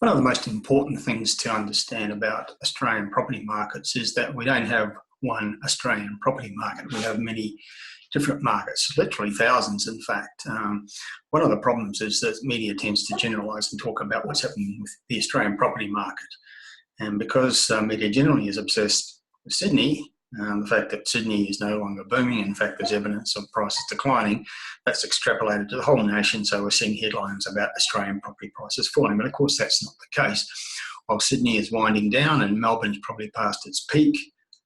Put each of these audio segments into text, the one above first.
One of the most important things to understand about Australian property markets is that we don't have one Australian property market. We have many different markets, literally thousands in fact. One of the problems is that media tends to generalise and talk about what's happening with the Australian property market. And because media generally is obsessed with Sydney, the fact that Sydney is no longer booming, in fact there's evidence of prices declining, that's extrapolated to the whole nation, so we're seeing headlines about Australian property prices falling, but of course that's not the case. While Sydney is winding down and Melbourne's probably past its peak,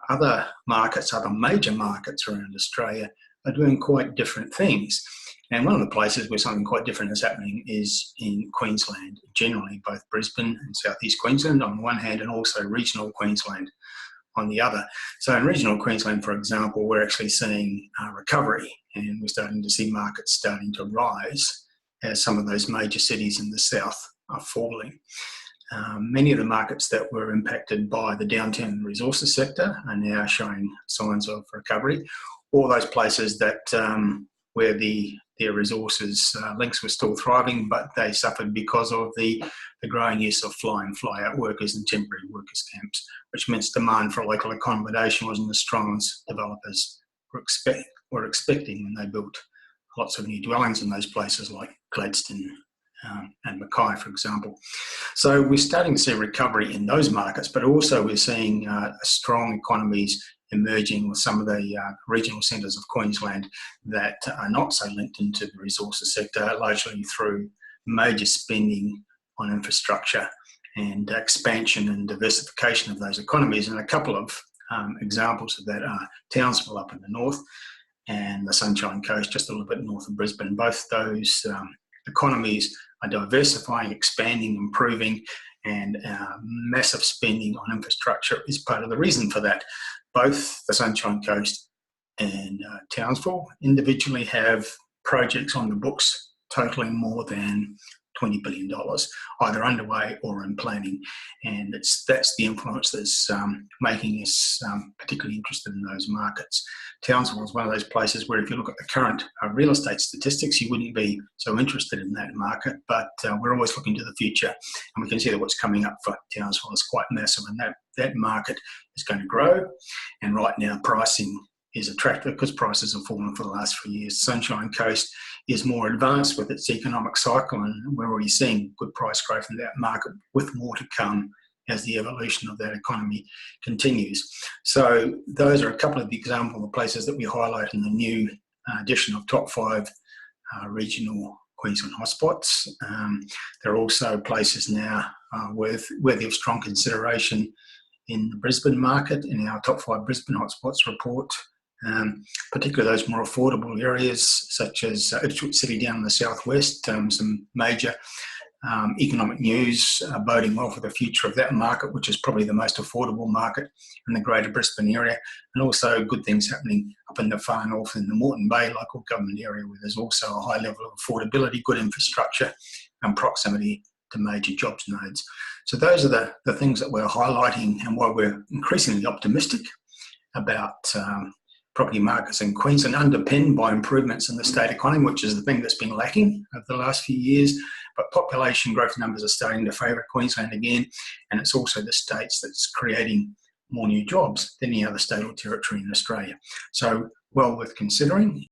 other markets, other major markets around Australia are doing quite different things. And one of the places where something quite different is happening is in Queensland, generally, both Brisbane and southeast Queensland on the one hand and also regional Queensland on the other. So in regional Queensland, for example, we're actually seeing recovery, and we're starting to see markets starting to rise as some of those major cities in the south are falling. Many of the markets that were impacted by the downturn in the resources sector are now showing signs of recovery. All those places that where their resources links were still thriving, but they suffered because of the growing use of fly-in, fly-out workers and temporary workers camps, which means demand for local accommodation wasn't as strong as developers were expecting when they built lots of new dwellings in those places like Gladstone and Mackay, for example. So we're starting to see recovery in those markets, but also we're seeing strong economies emerging with some of the regional centres of Queensland that are not so linked into the resources sector, largely through major spending on infrastructure and expansion and diversification of those economies. And a couple of examples of that are Townsville up in the north and the Sunshine Coast just a little bit north of Brisbane. Both those economies are diversifying, expanding, improving, and massive spending on infrastructure is part of the reason for that. Both the Sunshine Coast and Townsville individually have projects on the books totaling more than $20 billion, either underway or in planning. And that's the influence that's making us particularly interested in those markets. Townsville is one of those places where if you look at the current real estate statistics, you wouldn't be so interested in that market, but we're always looking to the future. And we can see that what's coming up for Townsville is quite massive, and that market is going to grow. And right now pricing is attractive because prices have fallen for the last 3 years. Sunshine Coast is more advanced with its economic cycle, and we're already seeing good price growth in that market with more to come as the evolution of that economy continues. So those are a couple of examples of places that we highlight in the new edition of Top 5 Regional Queensland Hotspots. There are also places now worthy of strong consideration in the Brisbane market in our Top 5 Brisbane Hotspots report. Particularly those more affordable areas such as Ipswich City down in the southwest, some major economic news boding well for the future of that market, which is probably the most affordable market in the greater Brisbane area, and also good things happening up in the far north in the Moreton Bay local government area, where there's also a high level of affordability, good infrastructure and proximity to major jobs nodes. So those are the things that we're highlighting and why we're increasingly optimistic about property markets in Queensland, underpinned by improvements in the state economy, which is the thing that's been lacking over the last few years. But population growth numbers are starting to favour Queensland again, and it's also the states that's creating more new jobs than any other state or territory in Australia. So well worth considering,